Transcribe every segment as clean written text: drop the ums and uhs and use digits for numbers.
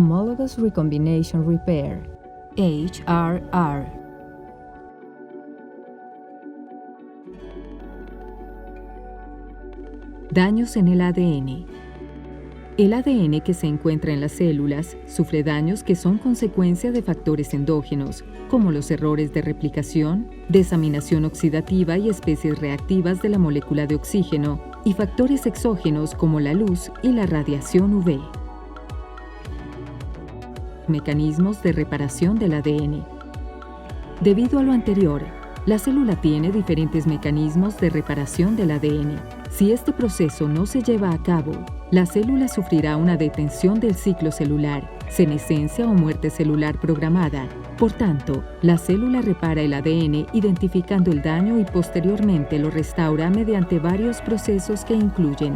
Homologous Recombination Repair, HRR. Daños en el ADN. El ADN que se encuentra en las células sufre daños que son consecuencia de factores endógenos, como los errores de replicación, desaminación oxidativa y especies reactivas de la molécula de oxígeno, y factores exógenos como la luz y la radiación UV. Mecanismos de reparación del ADN. Debido a lo anterior, la célula tiene diferentes mecanismos de reparación del ADN. Si este proceso no se lleva a cabo, la célula sufrirá una detención del ciclo celular, senescencia o muerte celular programada. Por tanto, la célula repara el ADN identificando el daño y posteriormente lo restaura mediante varios procesos que incluyen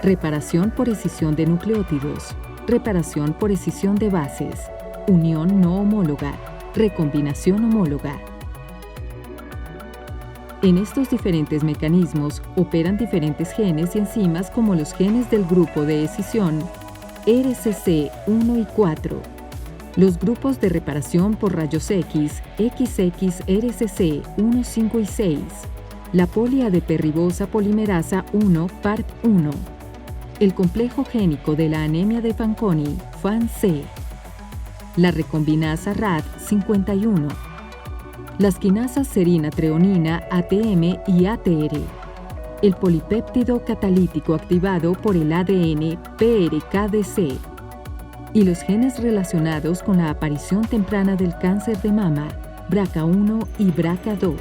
reparación por escisión de nucleótidos, reparación por escisión de bases, unión no homóloga, recombinación homóloga. En estos diferentes mecanismos operan diferentes genes y enzimas como los genes del grupo de escisión RCC1 y 4, los grupos de reparación por rayos X, XXRCC 1, 5 y 6, la poliADP-ribosa polimerasa 1, PARP 1, el complejo génico de la anemia de Fanconi, FANC, la recombinasa RAD51, las quinasas serina-treonina ATM y ATR, el polipéptido catalítico activado por el ADN PRKDC y los genes relacionados con la aparición temprana del cáncer de mama, BRCA1 y BRCA2.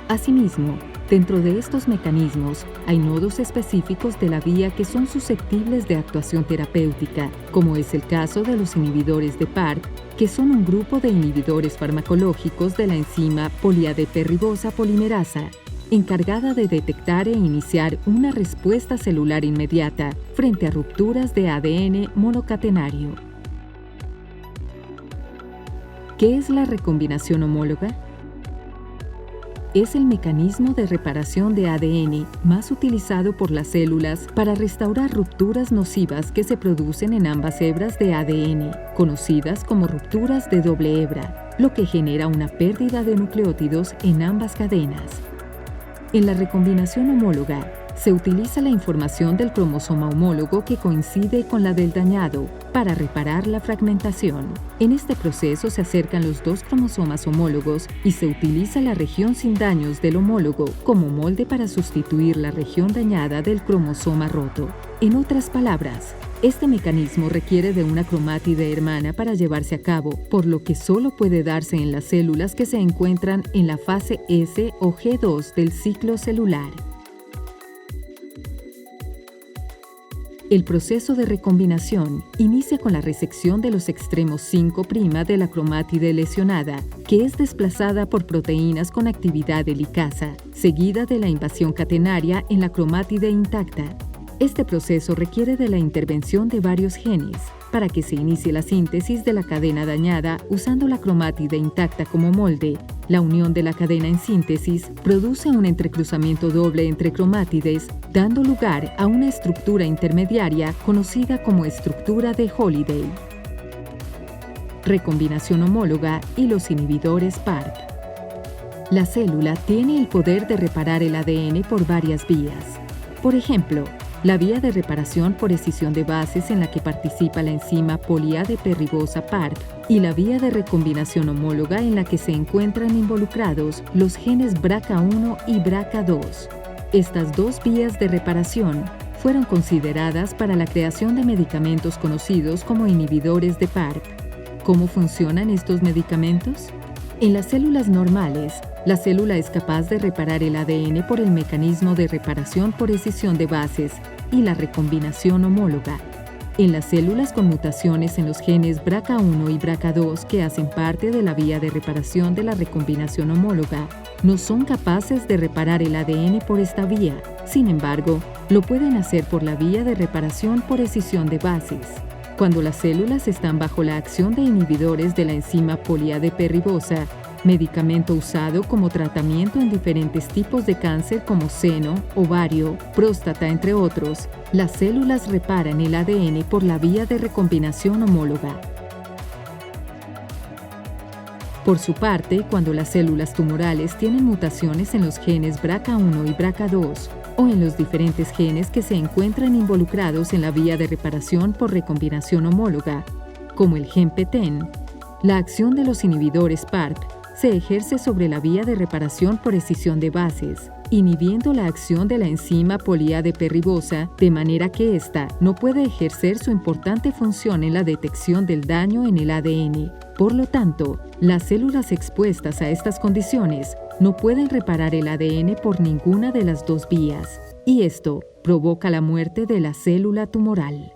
Asimismo, dentro de estos mecanismos hay nodos específicos de la vía que son susceptibles de actuación terapéutica, como es el caso de los inhibidores de PARP, que son un grupo de inhibidores farmacológicos de la enzima poliADP-ribosa polimerasa, encargada de detectar e iniciar una respuesta celular inmediata frente a rupturas de ADN monocatenario. ¿Qué es la recombinación homóloga? Es el mecanismo de reparación de ADN más utilizado por las células para restaurar rupturas nocivas que se producen en ambas hebras de ADN, conocidas como rupturas de doble hebra, lo que genera una pérdida de nucleótidos en ambas cadenas. En la recombinación homóloga, se utiliza la información del cromosoma homólogo que coincide con la del dañado para reparar la fragmentación. En este proceso se acercan los dos cromosomas homólogos y se utiliza la región sin daños del homólogo como molde para sustituir la región dañada del cromosoma roto. En otras palabras, este mecanismo requiere de una cromátide hermana para llevarse a cabo, por lo que solo puede darse en las células que se encuentran en la fase S o G2 del ciclo celular. El proceso de recombinación inicia con la resección de los extremos 5' de la cromátide lesionada, que es desplazada por proteínas con actividad helicasa, seguida de la invasión catenaria en la cromátide intacta. Este proceso requiere de la intervención de varios genes para que se inicie la síntesis de la cadena dañada usando la cromátide intacta como molde. La unión de la cadena en síntesis produce un entrecruzamiento doble entre cromátides, dando lugar a una estructura intermediaria conocida como estructura de Holiday. Recombinación homóloga y los inhibidores PARP. La célula tiene el poder de reparar el ADN por varias vías. Por ejemplo, la vía de reparación por escisión de bases en la que participa la enzima poliADP-ribosa PARP y la vía de recombinación homóloga en la que se encuentran involucrados los genes BRCA1 y BRCA2. Estas dos vías de reparación fueron consideradas para la creación de medicamentos conocidos como inhibidores de PARP. ¿Cómo funcionan estos medicamentos? En las células normales, la célula es capaz de reparar el ADN por el mecanismo de reparación por escisión de bases y la recombinación homóloga. En las células con mutaciones en los genes BRCA1 y BRCA2 que hacen parte de la vía de reparación de la recombinación homóloga, no son capaces de reparar el ADN por esta vía. Sin embargo, lo pueden hacer por la vía de reparación por escisión de bases. Cuando las células están bajo la acción de inhibidores de la enzima poliADP-ribosa, medicamento usado como tratamiento en diferentes tipos de cáncer como seno, ovario, próstata, entre otros. Las células reparan el ADN por la vía de recombinación homóloga. Por su parte, cuando las células tumorales tienen mutaciones en los genes BRCA1 y BRCA2 o en los diferentes genes que se encuentran involucrados en la vía de reparación por recombinación homóloga, como el gen PTEN, la acción de los inhibidores PARP se ejerce sobre la vía de reparación por escisión de bases, inhibiendo la acción de la enzima poliADP ribosa, de manera que ésta no puede ejercer su importante función en la detección del daño en el ADN. Por lo tanto, las células expuestas a estas condiciones no pueden reparar el ADN por ninguna de las dos vías, y esto provoca la muerte de la célula tumoral.